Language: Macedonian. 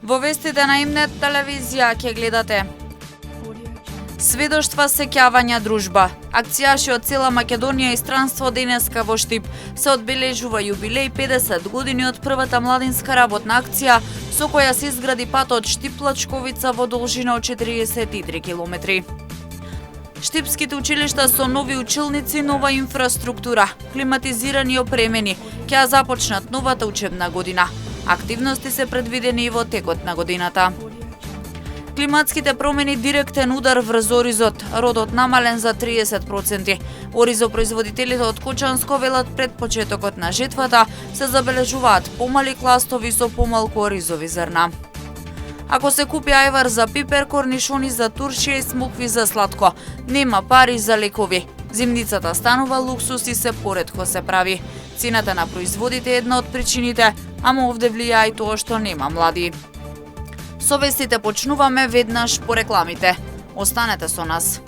Во вестите на Имнет телевизија ќе гледате: сведоштва сеќавања дружба. Акцијаши од цела Македонија и странство денеска во Штип се одбележува јубилеј 50 години од првата младинска работна акција со која се изгради патот Штип-Лачковица во должина од 43 километри. Штипските училишта со нови училници, нова инфраструктура, климатизирани и опремени, ќе започнат новата учебна година. Активности се предвидени и во текот на годината. Климатските промени директен удар врз оризот, родот намален за 30%. Оризопроизводителите од Кочанско велат пред почетокот на жетвата се забележуваат помали кластови со помалку оризови зрна. Ако се купи ајвар за пипер, корнишони за туршија и смокви за сладко, нема пари за лекови. Зимницата станува луксус и се поретко се прави. Цената на производите е една од причините, ама овде влијае и тоа што нема млади. Со вестите почнуваме веднаш по рекламите. Останете со нас.